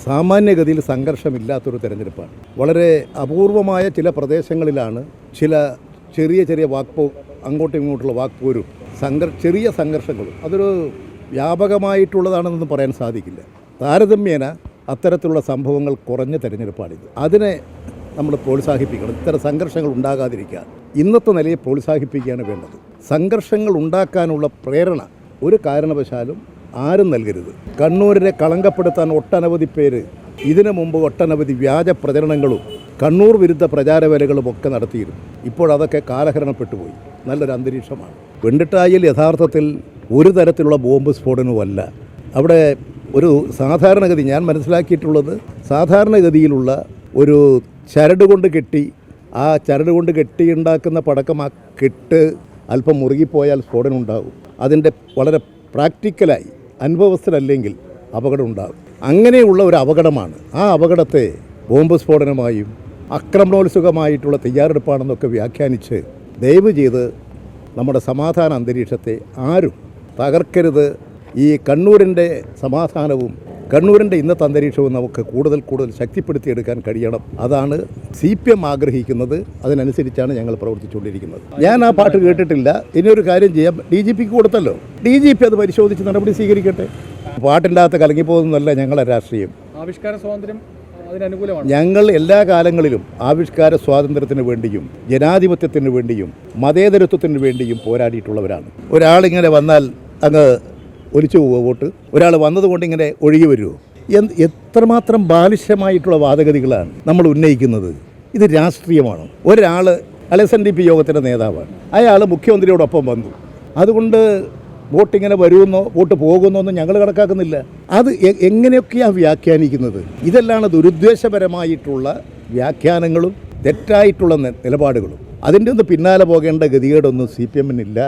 സാമാന്യഗതിയിൽ സംഘർഷമില്ലാത്തൊരു തെരഞ്ഞെടുപ്പാണ്. വളരെ അപൂർവമായ ചില പ്രദേശങ്ങളിലാണ് ചില ചെറിയ അങ്ങോട്ടും ഇങ്ങോട്ടുള്ള വാക്പോരും ചെറിയ സംഘർഷങ്ങളും അതൊരു വ്യാപകമായിട്ടുള്ളതാണെന്നൊന്നും പറയാൻ സാധിക്കില്ല. താരതമ്യേന അത്തരത്തിലുള്ള സംഭവങ്ങൾ കുറഞ്ഞ തെരഞ്ഞെടുപ്പാണിത്. അതിനെ നമ്മൾ പ്രോത്സാഹിപ്പിക്കണം. ഇത്തരം സംഘർഷങ്ങൾ ഉണ്ടാകാതിരിക്കാൻ ഇന്നത്തെ നിലയെ പ്രോത്സാഹിപ്പിക്കുകയാണ് വേണ്ടത്. സംഘർഷങ്ങൾ ഉണ്ടാക്കാനുള്ള പ്രേരണ ഒരു കാരണവശാലും ആരും നൽകരുത്. കണ്ണൂരിനെ കളങ്കപ്പെടുത്താൻ ഒട്ടനവധി പേര് ഇതിനു മുമ്പ് ഒട്ടനവധി വ്യാജ പ്രചരണങ്ങളും കണ്ണൂർ വിരുദ്ധ പ്രചാരവേലകളും ഒക്കെ നടത്തിയിരുന്നു. ഇപ്പോഴതൊക്കെ കാലഹരണപ്പെട്ടുപോയി. നല്ലൊരു അന്തരീക്ഷമാണ്. വെണ്ടിട്ടായിൽ യഥാർത്ഥത്തിൽ ഒരു തരത്തിലുള്ള ബോംബ് സ്ഫോടനവുമല്ല. അവിടെ ഒരു സാധാരണഗതി ഞാൻ മനസ്സിലാക്കിയിട്ടുള്ളത് സാധാരണഗതിയിലുള്ള ഒരു ചരട് കൊണ്ട് കെട്ടി ആ ചരട് കൊണ്ട് കെട്ടിയുണ്ടാക്കുന്ന പടക്കം ആ കെട്ട് അല്പം മുറുകിപ്പോയാൽ സ്ഫോടനം ഉണ്ടാകും. അതിൻ്റെ വളരെ പ്രാക്ടിക്കലായി അനുഭവസ്ഥരല്ലെങ്കിൽ അപകടം ഉണ്ടാകും. അങ്ങനെയുള്ള ഒരു അപകടമാണ്. ആ അപകടത്തെ ബോംബ് സ്ഫോടനമായും ആക്രമണോത്സുകമായിട്ടുള്ള തയ്യാറെടുപ്പാണെന്നൊക്കെ വ്യാഖ്യാനിച്ച് ദയവ് ചെയ്ത് നമ്മുടെ സമാധാന അന്തരീക്ഷത്തെ ആരും തകർക്കരുത്. ഈ കണ്ണൂരിൻ്റെ സമാധാനവും കണ്ണൂരിൻ്റെ ഇന്നത്തെ അന്തരീക്ഷവും നമുക്ക് കൂടുതൽ ശക്തിപ്പെടുത്തിയെടുക്കാൻ കഴിയണം. അതാണ് CPM ആഗ്രഹിക്കുന്നത്. അതിനനുസരിച്ചാണ് ഞങ്ങൾ പ്രവർത്തിച്ചുകൊണ്ടിരിക്കുന്നത്. ഞാൻ ആ പാട്ട് കേട്ടിട്ടില്ല. ഇനിയൊരു കാര്യം ചെയ്യാം. DGPക്ക് കൊടുത്തല്ലോ. DGP അത് പരിശോധിച്ച് നടപടി സ്വീകരിക്കട്ടെ. പാട്ടിൻ്റെ അകത്ത് കലങ്ങിപ്പോകുന്നതല്ല ഞങ്ങളുടെ രാഷ്ട്രീയം. ആവിഷ്കാര സ്വാതന്ത്ര്യം അതിനനുകൂലമാണ്. ഞങ്ങൾ എല്ലാ കാലങ്ങളിലും ആവിഷ്കാര സ്വാതന്ത്ര്യത്തിന് വേണ്ടിയും ജനാധിപത്യത്തിന് വേണ്ടിയും മതേതരത്വത്തിന് വേണ്ടിയും പോരാടിയിട്ടുള്ളവരാണ്. ഒരാളിങ്ങനെ വന്നാൽ അങ്ങ് ഒലിച്ചു പോവുക വോട്ട്, ഒരാൾ വന്നതുകൊണ്ട് ഇങ്ങനെ ഒഴുകി വരുമോ? എത്രമാത്രം ബാലിശമായിട്ടുള്ള വാദഗതികളാണ് നമ്മൾ ഉന്നയിക്കുന്നത്. ഇത് രാഷ്ട്രീയമാണ്. ഒരാൾ LSNDP യോഗത്തിൻ്റെ നേതാവാണ്. അയാൾ മുഖ്യമന്ത്രിയോടൊപ്പം വന്നു. അതുകൊണ്ട് വോട്ടിങ്ങനെ വരുമെന്നോ വോട്ട് പോകുമെന്നോ ഒന്നും ഞങ്ങൾ കണക്കാക്കുന്നില്ല. അത് എങ്ങനെയൊക്കെയാണ് വ്യാഖ്യാനിക്കുന്നത്? ഇതെല്ലാം ദുരുദ്ദേശപരമായിട്ടുള്ള വ്യാഖ്യാനങ്ങളും തെറ്റായിട്ടുള്ള നിലപാടുകളും. അതിൻ്റെ ഒന്ന് പിന്നാലെ പോകേണ്ട ഗതികേടൊന്നും CPMനില്ല.